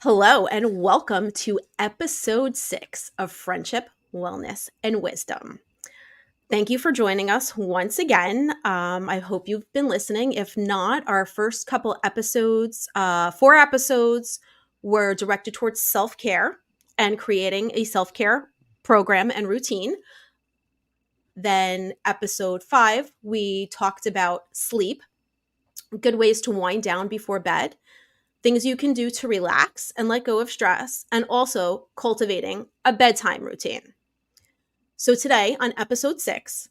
Hello, and welcome to episode 6 of Friendship, Wellness, and Wisdom. Thank you for joining us once again. I hope you've been listening. If not, our first couple episodes, 4 episodes, were directed towards self care and creating a self care program and routine. Then, episode 5, we talked about sleep, good ways to wind down before bed, things you can do to relax and let go of stress, and also cultivating a bedtime routine. So, today on episode 6,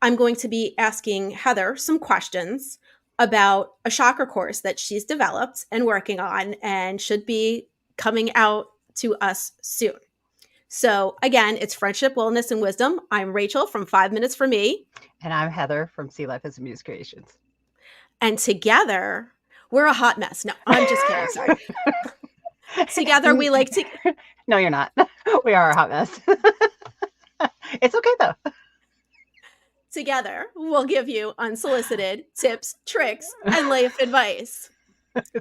I'm going to be asking Heather some questions about a chakra course that she's developed and working on and should be coming out to us soon. So, again, it's Friendship, Wellness, and Wisdom. I'm Rachel from 5 Minutes for Me. And I'm Heather from Sea Life as a Muse Creations. And together, we're a hot mess. No, I'm just kidding. Sorry. Together, we like to. No, you're not. We are a hot mess. It's okay, though. Together, we'll give you unsolicited tips, tricks, and life advice.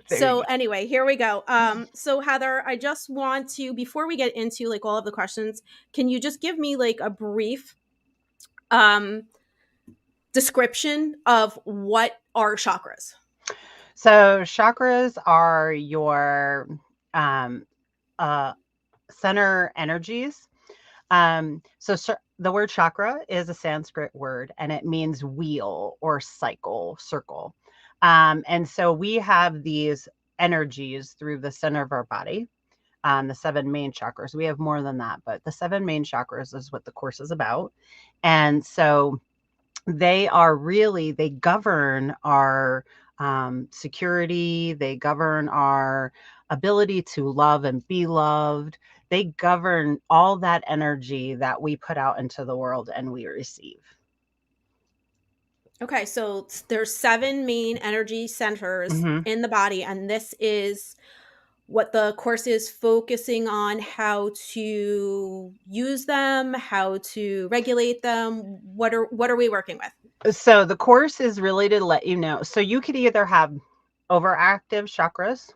So anyway, here we go. So Heather, I just want to, before we get into like all of the questions, can you just give me like a brief description of what are chakras? So chakras are your center energies. The word chakra is a Sanskrit word, and it means wheel or cycle, circle. And so we have these energies through the center of our body, the 7 main chakras. We have more than that, but the 7 main chakras is what the course is about. And so they govern our security. They govern our ability to love and be loved. They govern all that energy that we put out into the world and we receive. Okay, so there's 7 main energy centers in the body, and this is what the course is focusing on, how to use them, how to regulate them. What are we working with? So the course is really to let you know. So you could either have overactive chakras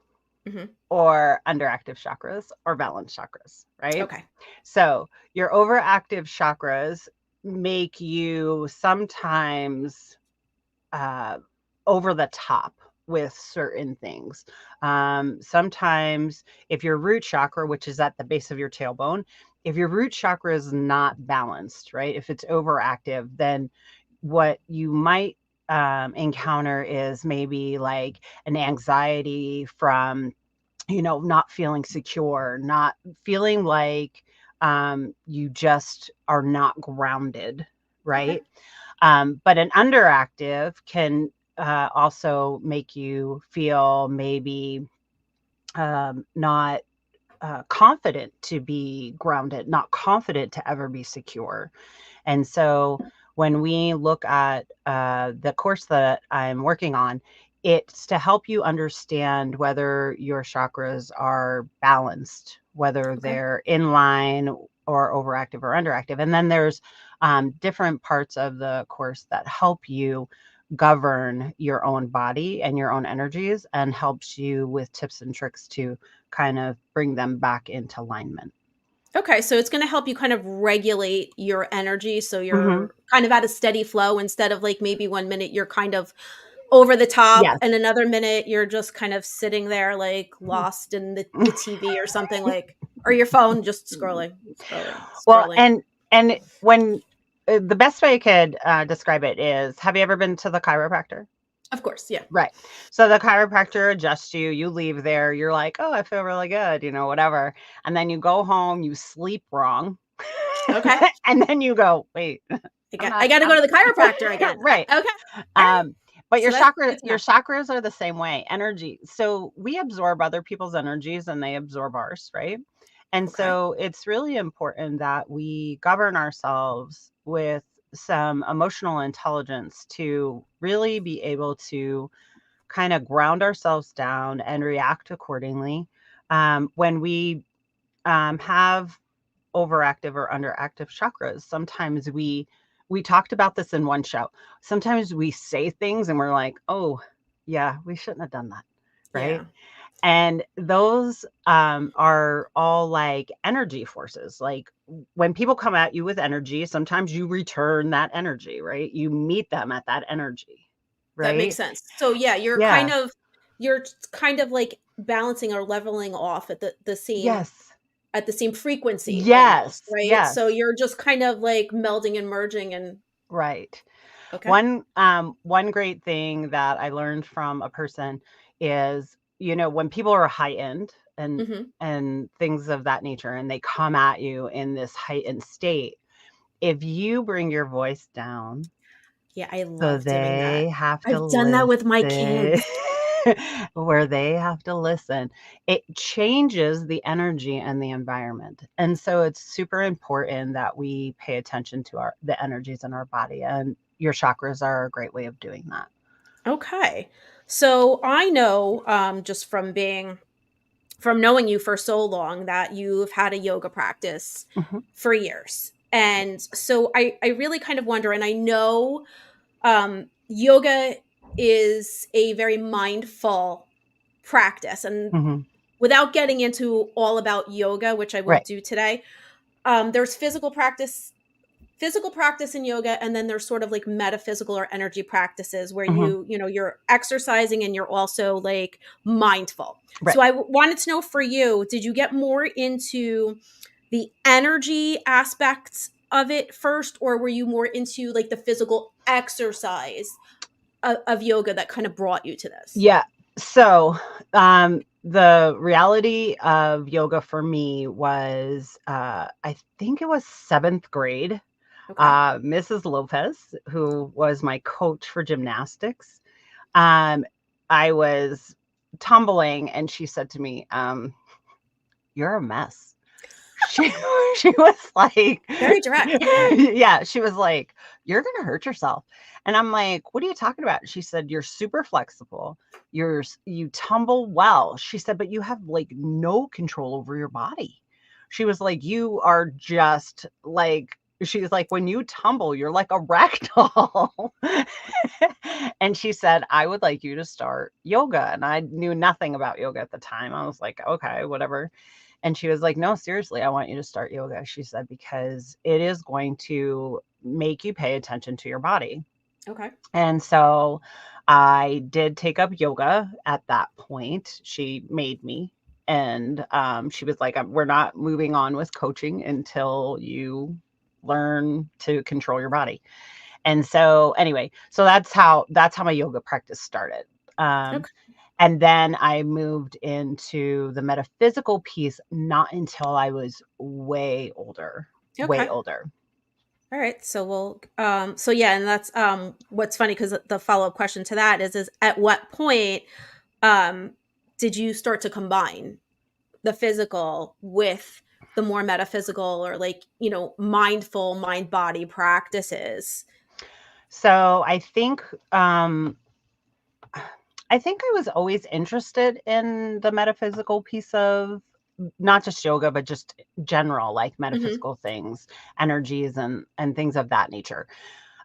or underactive chakras or balanced chakras, right? Okay. So your overactive chakras make you sometimes over the top with certain things. Sometimes if your root chakra, which is at the base of your tailbone, if your root chakra is not balanced, right? If it's overactive, then what you might encounter is maybe like an anxiety from, not feeling secure, not feeling like you just are not grounded, right? Okay. But an underactive can also make you feel maybe not confident to be grounded, not confident to ever be secure. And so when we look at the course that I'm working on, it's to help you understand whether your chakras are balanced, whether they're in line or overactive or underactive. And then there's different parts of the course that help you govern your own body and your own energies and helps you with tips and tricks to kind of bring them back into alignment. Okay, so it's going to help you kind of regulate your energy so you're kind of at a steady flow instead of like maybe 1 minute you're kind of over the top and another minute you're just kind of sitting there like lost in the TV or something, like, or your phone just scrolling. Well, and when the best way I could describe it is, have you ever been to the chiropractor? Of course, yeah. Right. So the chiropractor adjusts you leave there, you're like, oh, I feel really good, whatever. And then you go home, you sleep wrong. Okay. And then you go, wait. I got to go to the chiropractor again. Right. Okay. But your chakras are the same way. Energy. So we absorb other people's energies and they absorb ours, right? And so it's really important that we govern ourselves with some emotional intelligence to really be able to kind of ground ourselves down and react accordingly. When we have overactive or underactive chakras, sometimes we talked about this in one show. Sometimes we say things and we're like, oh, yeah, we shouldn't have done that. right? Yeah. And those are all like energy forces. Like when people come at you with energy, sometimes you return that energy, right? You meet them at that energy, That makes right? sense. So yeah, Yeah. you're kind of like balancing or leveling off at Yes. the same frequency almost, Yes. right? So Yes. you're just kind of like melding and merging and Right. okay. One great thing that I learned from a person is, when people are heightened Mhm. and things of that nature, and they come at you in this heightened state, if you bring your voice down, Yeah, I so love doing that. they have to I've done that with my listen, kids. where they have to listen, it changes the energy and the environment. And so it's super important that we pay attention to the energies in our body, and your chakras are a great way of doing that. Okay. So I know just from knowing you for so long that you've had a yoga practice Mhm, for years. And so I really kind of wonder, and I know yoga is a very mindful practice. And mhm. without getting into all about yoga, which I Right. won't do today, there's physical practice in yoga, and then there's sort of like metaphysical or energy practices where Mhm. you're exercising and you're also like mindful. So Right. wanted to know for you, did you get more into the energy aspects of it first, or were you more into like the physical exercise of yoga that kind of brought you to this? Yeah. So, the reality of yoga for me was, I think it was 7th grade. Okay. Mrs. Lopez, who was my coach for gymnastics, um, I was tumbling, and she said to me, "You're a mess." She she was like Very direct. yeah, she was like, "You're gonna hurt yourself." And I'm like, "What are you talking about?" She said, "You're super flexible. You tumble well." She said, "But you have, like, no control over your body." She was like, "You are just like," she's like, "When you tumble, you're like a rag doll." And she said, "I would like you to start yoga." And I knew nothing about yoga at the time. I was like, "Okay, whatever." And she was like, "No, seriously, I want you to start yoga." She said, "Because it is going to make you pay attention to your body." Okay. And so I did take up yoga at that point. She made me. And she was like, We're not moving on with coaching until you learn to control your body." And so anyway, so that's how my yoga practice started. Um, Okay. and then I moved into the metaphysical piece not until I was way older, way Okay. older. All right. So so yeah, and that's what's funny because the follow-up question to that is at what point um did you start to combine the physical with the more metaphysical or like, mindful mind body practices? So I think I was always interested in the metaphysical piece of not just yoga, but just general, like Mhm. metaphysical things, energies and things of that nature.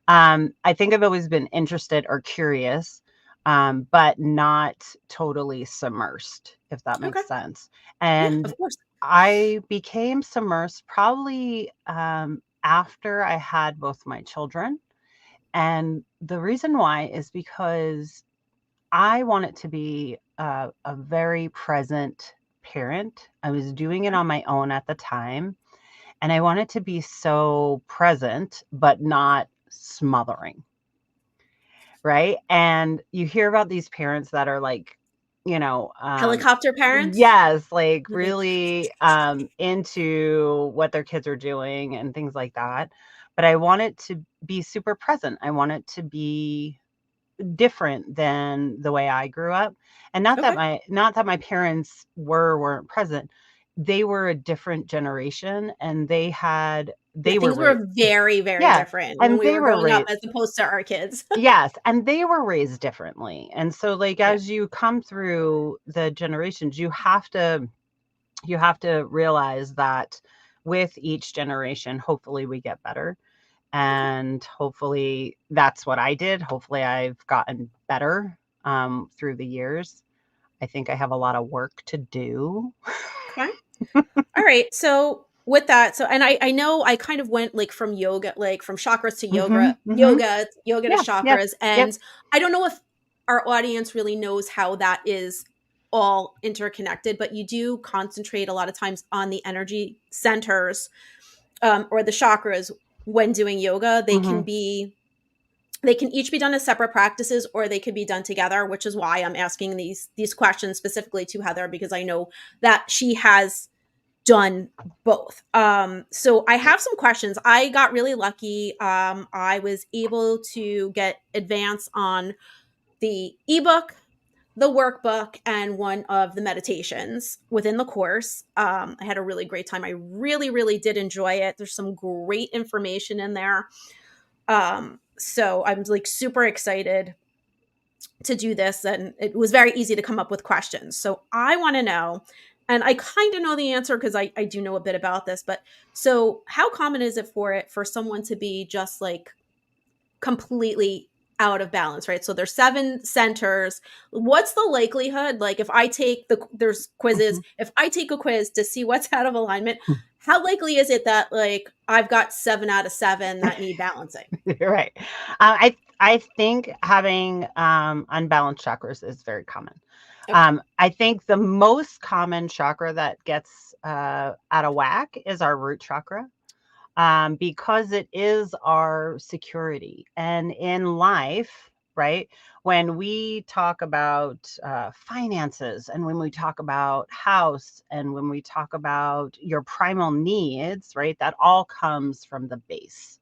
I think I've always been interested or curious, but not totally submersed, if that Okay. makes sense. Yeah, And of course. I became submersed probably after I had both my children. And the reason why is because I wanted to be a very present parent. I was doing it Okay. on my own at the time, and I wanted to be so present, but not smothering. Right? And you hear about these parents that are like, you know, um Helicopter parents? yes, like Okay. really into what their kids are doing and things like that. But I want it to be super present. I want it to be different than the way I grew up. And Okay. not that my parents weren't present. They were a different generation, and Yeah, they were things were very, very yeah, different when and we they were were growing up raised as opposed to our kids. yes, and they were raised differently. And so like Yeah. as you come through the generations, you have to realize that with each generation, hopefully we get better. Okay. And hopefully that's what I did. Hopefully I've gotten better through the years. I think I have a lot of work to do. Okay. All right. So with that, so and I know I kind of went like from yoga, like from chakras to Mm-hmm, yoga, mm-hmm. yoga to Yeah, yeah, chakras. yep. And I don't know if our audience really knows how that is all interconnected, but you do concentrate a lot of times on the energy centers, or the chakras when doing yoga. Mm-hmm. They can each be done as separate practices, or they could be done together, which is why I'm asking these questions specifically to Heather, because I know that she has done both. So I have some questions. I got really lucky. I was able to get advance on the ebook, the workbook, and one of the meditations within the course. I had a really great time. I really, really did enjoy it. There's some great information in there. So I'm like super excited to do this, and it was very easy to come up with questions. So I want to know, and I kind of know the answer because I do know a bit about this, but so how common is it for someone to be just like completely out of balance, right? So there's 7 centers. What's the likelihood, like if I take there's quizzes, if I take a quiz to see what's out of alignment, how likely is it that like I've got 7 out of 7 that need balancing? You're right. I think having unbalanced chakras is very common. Okay. I think the most common chakra that gets out of whack is our root chakra, because it is our security. And in life, right, when we talk about finances, and when we talk about house, and when we talk about your primal needs, right, that all comes from the base,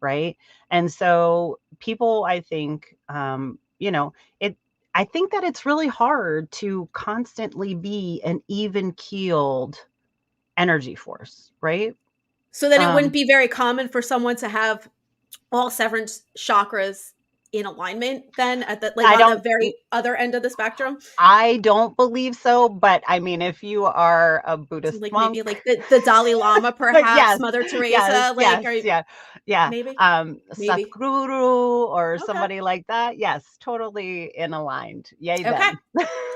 right? And so people, I think, it. I think that it's really hard to constantly be an even keeled energy force, right? So then it wouldn't Um, be very common for someone to have all 7 chakras in alignment then at the like I on the don't. very other end of the spectrum? I don't believe so, but I mean, if you are a So Buddhist like monk, maybe like the Dalai Lama perhaps, yes, Mother yes, Teresa, like yes, are you, yeah, yeah, maybe? Maybe. Sadhguru or Okay. somebody like that, yes, totally in aligned. Yay, Okay. them.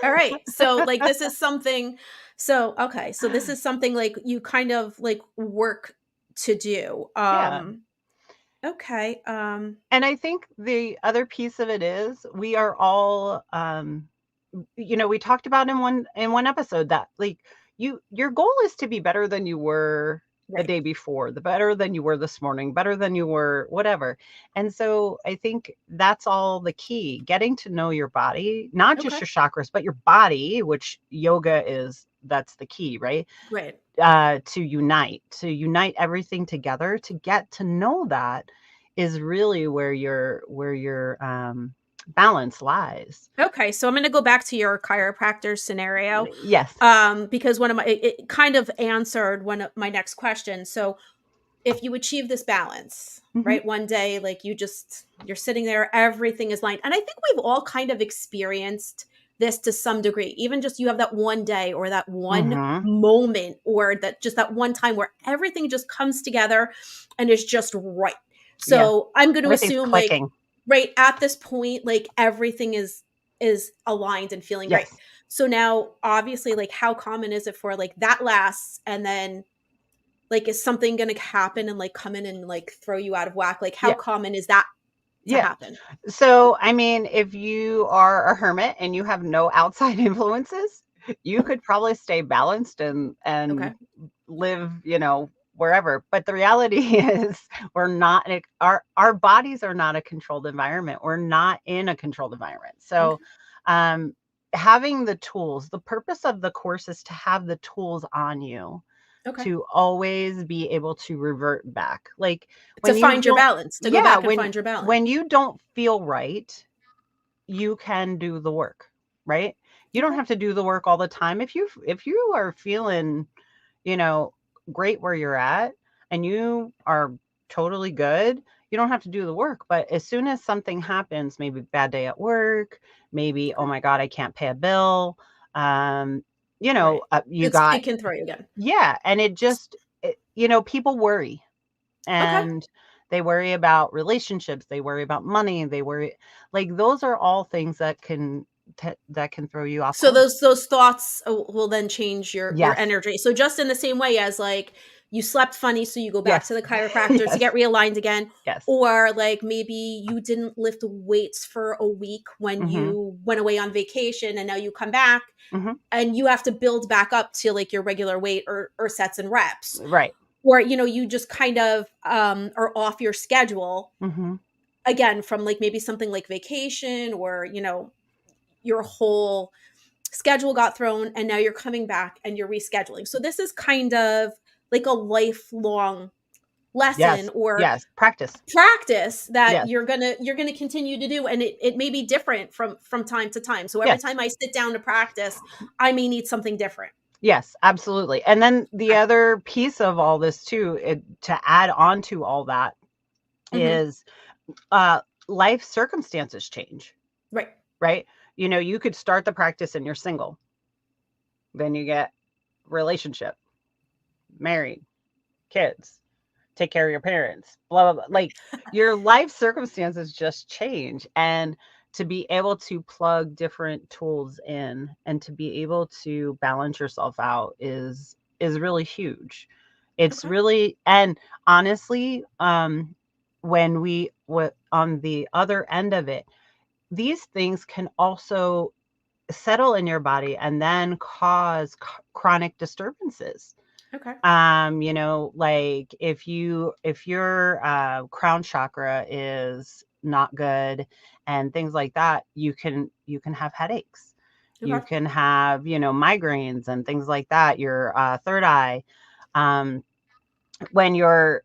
All right. So like this is something, so okay, so this is something like you kind of like work to do. Yeah. Okay. And I think the other piece of it is we are all, we talked about in one episode that like your goal is to be better than you were the Right. day before, the better than you were this morning, better than you were whatever. And so I think that's all the key, getting to know your body, not just Okay. your chakras, but your body, which yoga is, that's the key, right? Right. To unite everything together, to get to know that is really where your balance lies. Okay, so I'm going to go back to your chiropractor scenario, Yes. because one of my it kind of answered one of my next questions. So if you achieve this balance, Hmm. right, one day, like you're sitting there, everything is lined, and I think we've all kind of experienced this to some degree. Even just you have that one day or that one Hmm. moment or that one time where everything just comes together and is just right. Yeah. So I'm going to Everything's assume like clicking. right at this point, like everything is aligned and feeling great. Yes. So now obviously like how common is it for like that lasts and then like is something going to happen and like come in and like throw you out of whack? Like how Yeah. common is that to Yeah. happen? So, I mean, if you are a hermit and you have no outside influences, you could probably stay balanced and Okay. live, wherever. But the reality is we're not our bodies are not a controlled environment. We're not in a controlled environment. So, Okay. um having the tools, the purpose of the course is to have the tools on you Okay. to always be able to revert back. Like To when you find your don't, balance, to go yeah, back and when find your balance. when you don't feel right, you can do the work, right? You don't Okay. have to do the work all the time. If you are feeling, you know, great where you're at and you are totally good, you don't have to do the work. But as soon as something happens, maybe bad day at work, maybe, oh Okay. my God, I can't pay a bill, Right. you got, It can throw you again. yeah. And people worry, Okay. and they worry about relationships, they worry about money, they worry, like those are all things that can that can throw you off So course. those thoughts will then change your Yes. energy. So just in the same way as like you slept funny, so you go back Yes. to the chiropractor to Yes. get realigned again, Yes. or like maybe you didn't lift weights for a week when Mhm. you went away on vacation and now you come back Mhm. and you have to build back up to like your regular weight or sets and reps. Right. Or you just kind of are off your schedule Mhm. again from like maybe something like vacation or your whole schedule got thrown and now you're coming back and you're rescheduling. So this is kind of like a lifelong lesson Yes. or Yes. Practice. practice that Yes. you're gonna continue to do, and it may be different from time to time. So every Yes. time I sit down to practice, I may need something different. Yes, absolutely. And then the Okay. other piece of all this too, to add on to all that Hmm. is uh life circumstances change, Right. right? You could start the practice and you're single. Then you get relationship, married, kids, take care of your parents, blah, blah, blah. Right. Like your life circumstances just change. And to be able to plug different tools in and to be able to balance yourself out is really huge. It's Okay. really, and honestly, when on the other end of it, these things can also settle in your body and then cause chronic disturbances. Okay. Like if your crown chakra is not good and things like that, you can have headaches. You Okay. can have, migraines and things like that. Your third eye, um, when your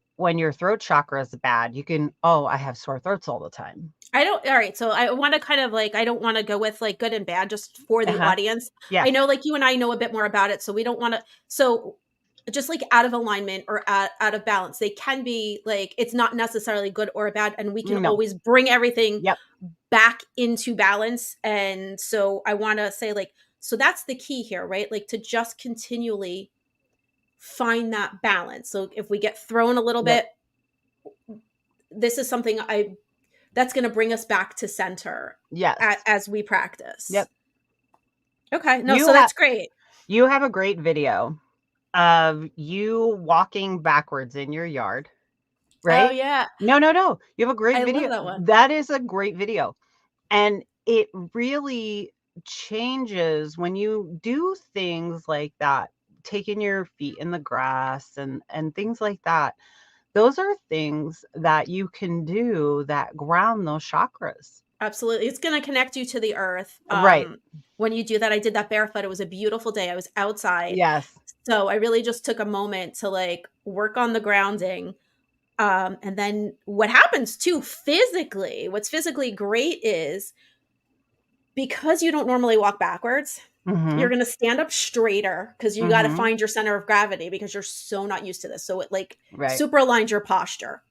throat chakra is bad, you can, oh, I have sore throats all the time. I don't all right, so I wanna kind of, like I don't wanna go with, like, good and bad just for the Uh-huh. audience. Yeah. I know, like, you and I know a bit more about it, so we don't wanna just, like, out of alignment or out of balance, they can be, like it's not necessarily good or bad, and we can No. always bring everything Yep. back into balance, and so I wanna say, like so that's the key here, right? Like, to just continually find that balance, so if we get thrown a little Yep. bit, this is something I that's gonna bring us back to center Yes. as we practice. Yep. Okay, no, You so have that's great. you have a great video of you walking backwards in your yard, Oh, right? yeah. No, no, no. You have a great I love video. that one. That is a great video. And it really changes when you do things like that, taking your feet in the grass and things like that. Those are things that you can do that ground those chakras. Absolutely, it's gonna connect you to the earth, Right. when you do that. I did that barefoot, it was a beautiful day, I was outside, Yes. so I really just took a moment to, like, work on the grounding, and then what happens too physically what's physically great is because you don't normally walk backwards, you're Mhm. gonna stand up straighter because you gotta Mhm. find your center of gravity because you're so not used to this. So it like Right. super aligns your posture.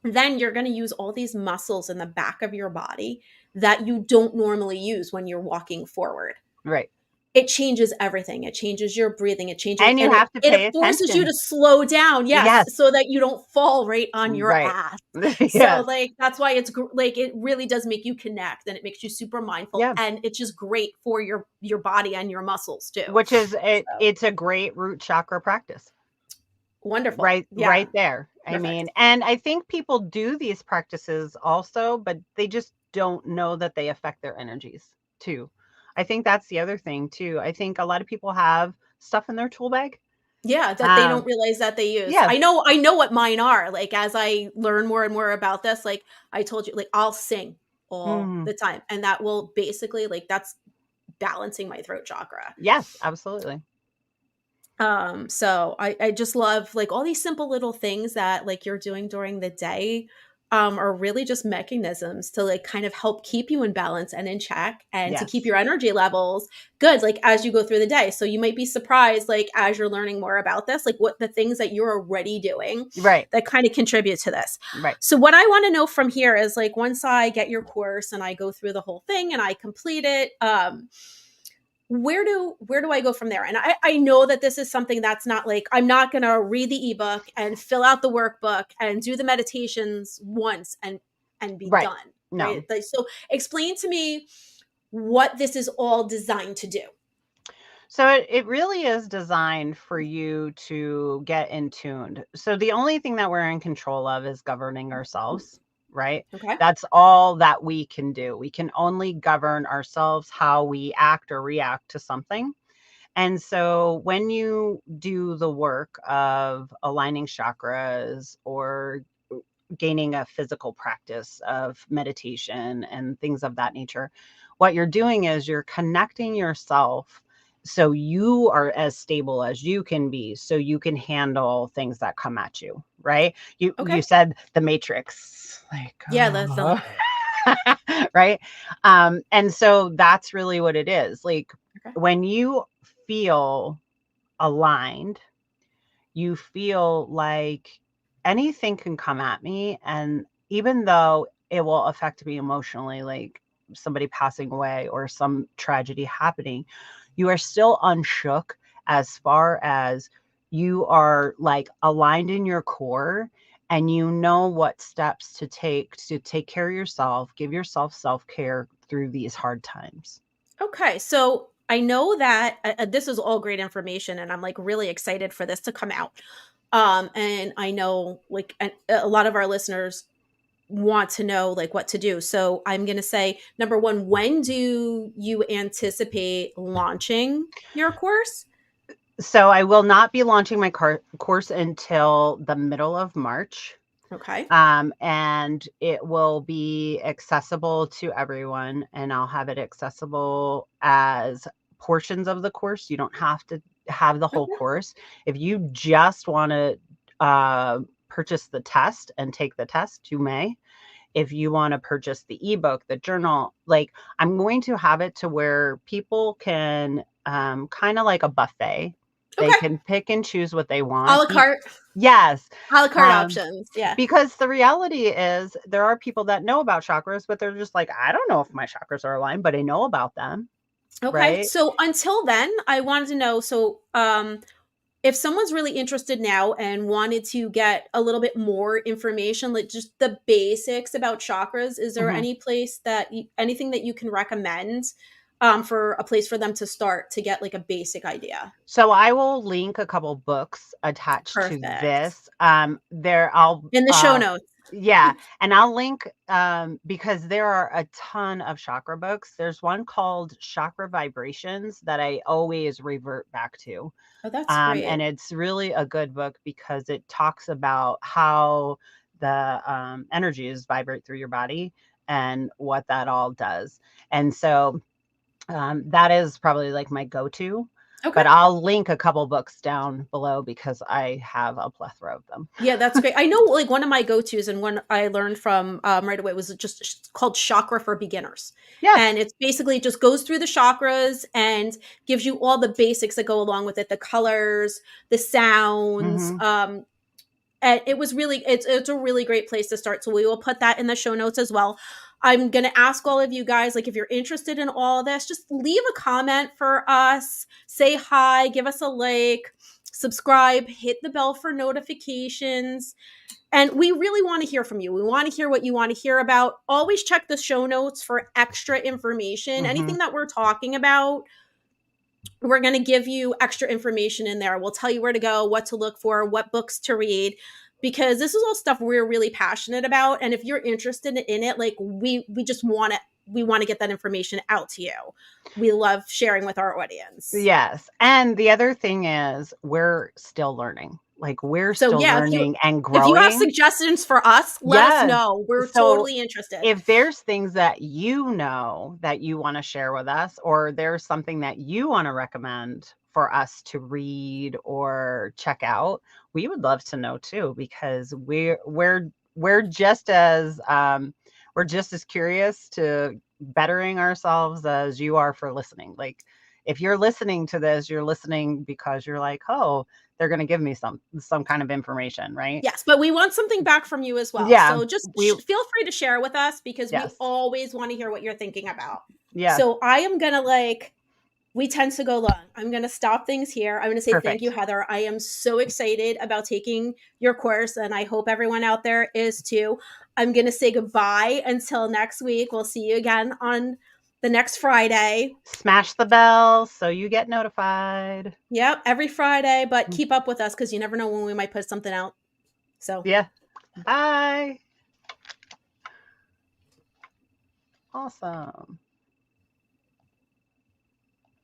Then you're gonna use all these muscles in the back of your body that you don't normally use when you're walking forward. Right. It changes everything. It changes your breathing. It changes And you and it have to it pay forces you attention. to slow down, yes, Yes. so that you don't fall right on your Right. ass. So, Yes. like, that's why like, it really does make you connect, and it makes you super mindful, Yeah. and it's just great for your body and your muscles too. Which is So, it's a great root chakra practice. wonderful. Right Yeah, there. I perfect. mean, and I think people do these practices also, but they just don't know that they affect their energies too. I think that's the other thing too. I think a lot of people have stuff in their tool bag. Yeah, that they don't Um, realize that they use. yeah. I know what mine are, like, as I learn more and more about this, like, I told you, like, I'll sing all Mhm. the time, and that will basically like, that's balancing my throat chakra. Yes, absolutely. So I just love like all these simple little things that like you're doing during the day are really just mechanisms to like kind of help keep you in balance and in check and to keep Yes. your energy levels good like as you go through the day. So you might be surprised like as you're learning more about this, like what the things that you're already doing Right. that kind of contribute to this. Right. So what I want to know from here is like once I get your course and I go through the whole thing and I complete it, where do I go from there? And I know that this is something that's not like I'm not gonna read the ebook and fill out the workbook and do the meditations once and be Right. done, right? No. Like, so explain to me what this is all designed to do. So it really is designed for you to get in tuned. So the only thing that we're in control of is governing ourselves, right? Okay. That's all that we can do. We can only govern ourselves how we act or react to something. And so when you do the work of aligning chakras or gaining a physical practice of meditation and things of that nature, what you're doing is you're connecting yourself so you are as stable as you can be, so you can handle things that come at you, right? You Okay. said the matrix, like, Yeah, that's oh. Right? And so that's really what it is. Like okay. when you feel aligned, you feel like anything can come at me. And even though it will affect me emotionally, like somebody passing away or some tragedy happening, you are still unshook as far as you are like aligned in your core and you know what steps to take care of yourself, give yourself self-care through these hard times. Okay. So I know that this is all great information, and I'm like really excited for this to come out. And I know like a lot of our listeners want to know like what to do. So I'm going to say number one, when do you anticipate launching your course? So I will not be launching my course until the middle of March. Okay. And it will be accessible to everyone, and I'll have it accessible as portions of the course. You don't have to have the whole Okay. course. If you just want to purchase the test and take the test, you may. If you want to purchase the ebook, the journal, like I'm going to have it to where people can kind of like a buffet. They Okay. can pick and choose what they A want. la carte, Yes. a la carte Um, options. Yeah. because the reality is there are people that know about chakras, but they're just like, I don't know if my chakras are aligned, but I know about them. Okay. Right. So until then, I wanted to know, so if someone's really interested now and wanted to get a little bit more information, like just the basics about chakras, is there Mhm. any place that anything that you can recommend for a place for them to start to get like a basic idea? So I will link a couple books attached to Perfect. this. There I'll In the show notes. yeah, and I'll link because there are a ton of chakra books. There's one called Chakra Vibrations that I always revert back to. Oh, that's great. And it's really a good book because it talks about how the energies vibrate through your body and what that all does. And so that is probably like my go-to, Okay. but I'll link a couple books down below because I have a plethora of them. Yeah, that's great. I know like one of my go-tos and one I learned from right away was just called Chakra for Beginners. And Yes. it's basically just goes through the chakras and gives you all the basics that go along with it, the colors, the sounds. Hmm. And it was really it's a really great place to start. So we will put that in the show notes as well. I'm gonna ask all of you guys, like if you're interested in all this, just leave a comment for us, say hi, give us a like, subscribe, hit the bell for notifications. And we really want to hear from you. We want to hear what you want to hear about. Always check the show notes for extra information. Hmm. Anything that we're talking about, we're going to give you extra information in there. We'll tell you where to go, what to look for, what books to read, because this is all stuff we're really passionate about. And if you're interested in it, like we just want to we want to get that information out to you. We love sharing with our audience. Yes. And the other thing is we're still learning. Like we're So still yeah, learning and if you have growing. suggestions for us, let us Yes. know. We're So totally interested. if there's things that you know that you want to share with us, or there's something that you want to recommend for us to read or check out, we would love to know too, because we're just as curious to bettering ourselves as you are for listening. Like if you're listening to this, you're listening because you're like, oh, they're going to give me some kind of information, right? Yes, but we want something back from you as well. Yeah, So just we feel free to share with us because we yes. always want to hear what you're thinking about. Yes. So I am going to like we tend to go long. I'm going to stop things here. I'm going to say thank you, Perfect. Heather. I am so excited about taking your course, and I hope everyone out there is too. I'm going to say goodbye until next week. We'll see you again on the next Friday. Smash the bell so you get notified. Yep, every Friday, but keep up with us because you never know when we might put something out. So, yeah. Bye. Awesome.